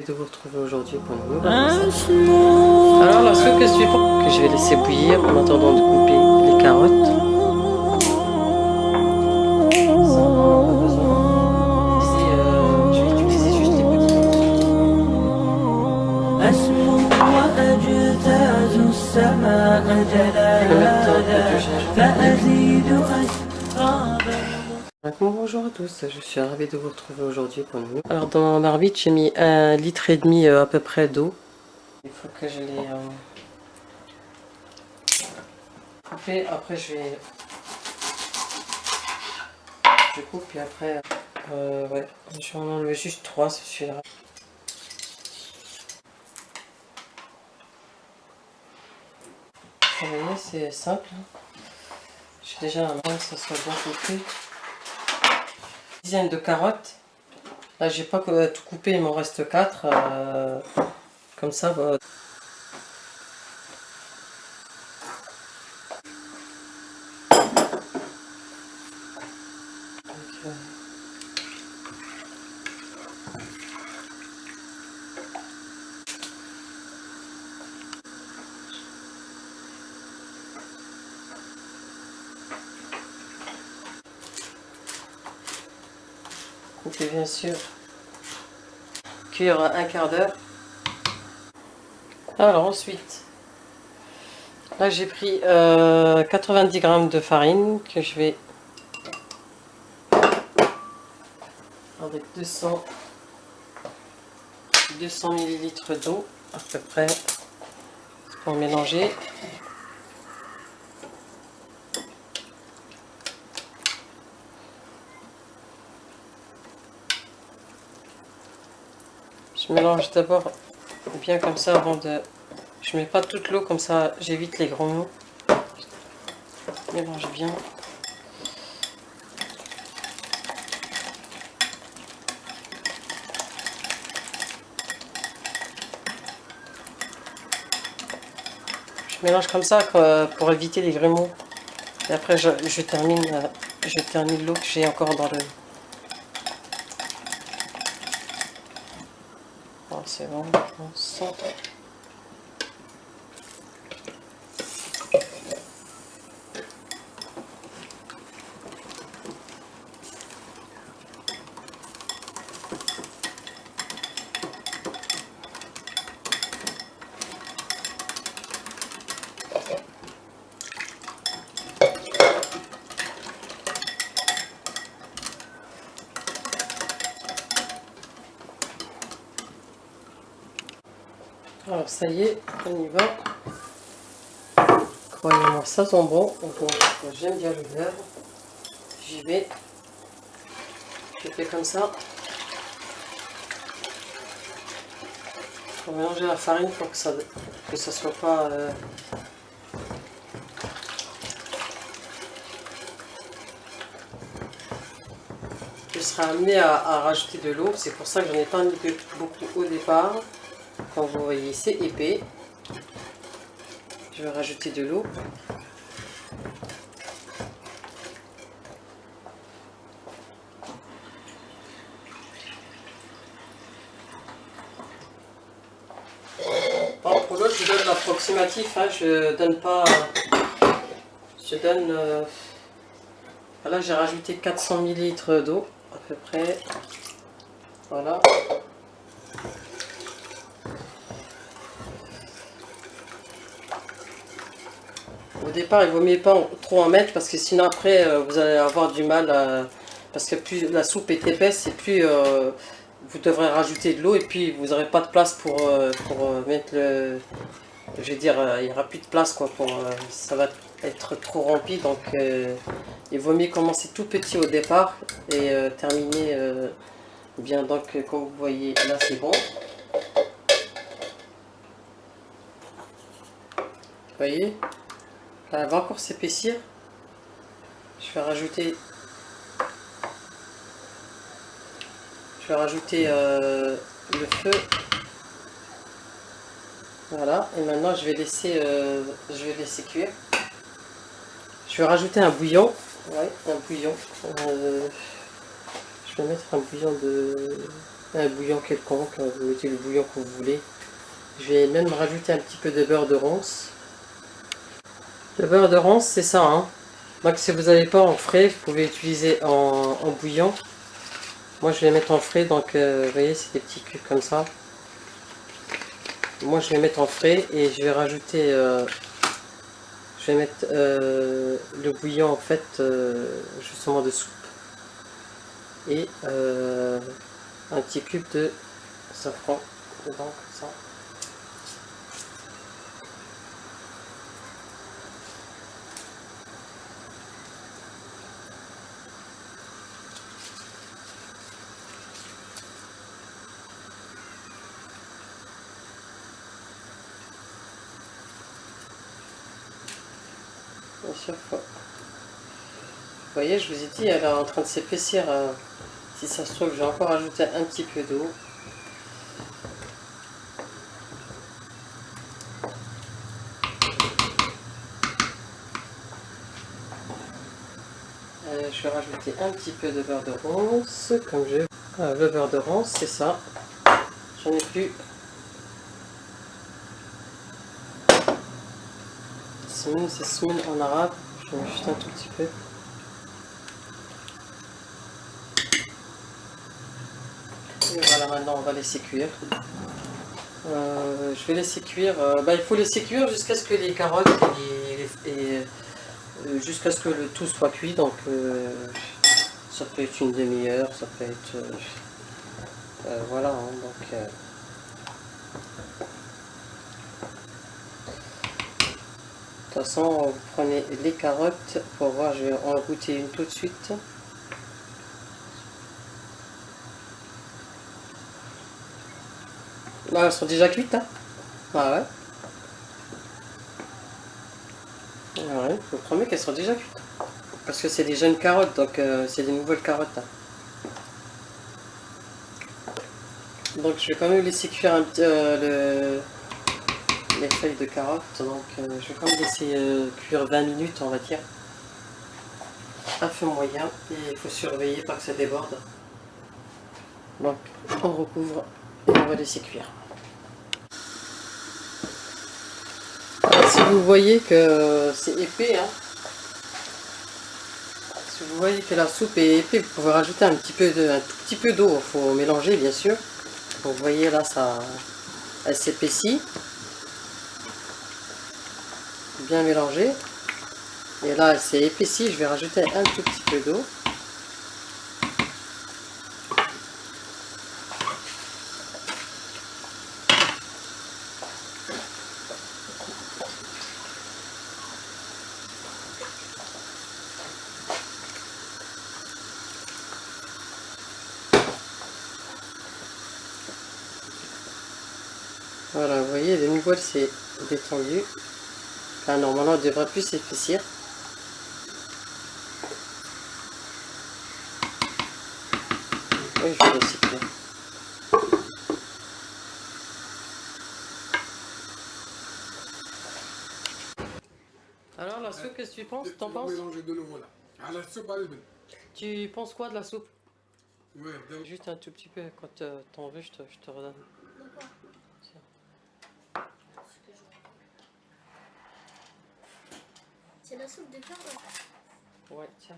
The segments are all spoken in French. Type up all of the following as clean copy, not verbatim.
De vous retrouver aujourd'hui pour une nouvelle recette. Alors la soupe que je vais laisser bouillir en attendant de couper les carottes. Ça, on n'en a pas besoin. Je vais utiliser juste les petits bonjour à tous, je suis ravie de vous retrouver aujourd'hui pour une nouvelle. Alors dans ma marmite j'ai mis 1,5 litre à peu près d'eau. Il faut que je les couper, après je coupe et après ouais, je vais en enlever juste 3 celui-là. Vous voyez, c'est simple. J'ai déjà un que ça soit bien coupé. Une dizaine de carottes. Là j'ai pas tout coupé, il m'en reste 4. Comme ça, bah, couper bien sûr. Cuire un quart d'heure. Alors ensuite, là j'ai pris 90 g de farine que je vais avec 200 ml d'eau à peu près pour mélanger. Je mélange d'abord bien comme ça avant de... Je mets pas toute l'eau comme ça, j'évite les grognon. Je mélange bien. Je mélange comme ça pour éviter les grumeaux. Et après je termine l'eau que j'ai encore dans le... Bon, c'est bon, on sent. Alors ça y est, on y va. Croyez-moi, ça sent bon. Donc, j'aime bien le beurre. J'y vais. Je fais comme ça. Pour mélanger la farine pour que ça soit pas... Je serai amené à rajouter de l'eau. C'est pour ça que j'en ai pas mis beaucoup au départ. Quand vous voyez, c'est épais. Je vais rajouter de l'eau. Pour l'autre, je donne l'approximatif. Hein, je donne pas... Je donne... Là, j'ai rajouté 400 ml d'eau, à peu près. Voilà. Au départ, il vaut mieux pas trop en mettre parce que sinon après vous allez avoir du mal parce que plus la soupe est épaisse et plus vous devrez rajouter de l'eau et puis vous n'aurez pas de place pour mettre le... Je vais dire, il n'y aura plus de place quoi, ça va être trop rempli, donc il vaut mieux commencer tout petit au départ et terminer bien. Donc comme vous voyez là c'est bon. Vous voyez, elle va encore s'épaissir. Je vais rajouter le feu. Voilà, et maintenant je vais laisser cuire. Je vais rajouter un bouillon. Ouais, un bouillon. Je vais mettre un bouillon de un bouillon quelconque, vous mettez le bouillon que vous voulez. Je vais même rajouter un petit peu de beurre de ronce. Le beurre de ronce, c'est ça, hein. Donc si vous n'avez pas en frais, vous pouvez utiliser en bouillon. Moi je vais mettre en frais, donc vous voyez c'est des petits cubes comme ça. Moi je vais mettre en frais et je vais rajouter, je vais mettre le bouillon en fait justement de soupe. Et un petit cube de safran dedans comme ça. À chaque fois. Vous voyez, je vous ai dit, elle est en train de s'épaissir. Si ça se trouve, je vais encore ajouter un petit peu d'eau. Je vais rajouter un petit peu de beurre de ronce, comme je... le beurre de ronce, c'est ça. J'en ai plus. Semaine, c'est semaine en arabe. Je mets juste un tout petit peu. Et voilà, maintenant on va laisser cuire. Je vais laisser cuire. Il faut laisser cuire jusqu'à ce que les carottes jusqu'à ce que le tout soit cuit. Donc ça peut être une demi-heure, ça peut être voilà. Hein, donc de toute façon, vous prenez les carottes pour voir. Je vais en goûter une tout de suite. Là, elles sont déjà cuites, hein. Ah ouais. Ah ouais, je vous promets qu'elles sont déjà cuites. Parce que c'est des jeunes carottes, donc c'est des nouvelles carottes. Hein. Donc je vais quand même laisser cuire un petit, les feuilles de carottes. Donc je vais quand même laisser cuire 20 minutes, on va dire. À feu moyen. Et il faut surveiller pas que ça déborde. Donc on recouvre et on va laisser cuire. Alors, si vous voyez que c'est épais, hein, si vous voyez que la soupe est épais, vous pouvez rajouter un tout petit peu d'eau. Il faut mélanger bien sûr. Vous voyez là, elle s'épaissit. Bien mélangé. Et là, elle s'est épaissie. Je vais rajouter un tout petit peu d'eau. Voilà, vous voyez, de nouveau, elle s'est détendue. Là, normalement, elle devrait plus s'épaissir. Oui, je vais laisser cuire. Alors, la soupe, qu'est-ce que tu penses? T'en penses? De nouveau là. Ah, la soupe, Tu penses quoi de la soupe? ouais, Juste un tout petit peu. Quand t'en veux, je te redonne. C'est la soupe de carottes. Ouais, tiens.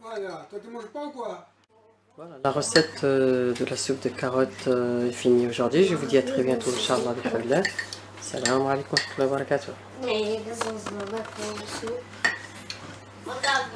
Voilà, toi tu manges pas ou quoi? Voilà, la recette de la soupe de carottes est finie aujourd'hui. Je vous dis à très bientôt, Inch'Allah. Salam alaikum wa barakatuh. Mais ça se va pas pour le soupe. Regarde,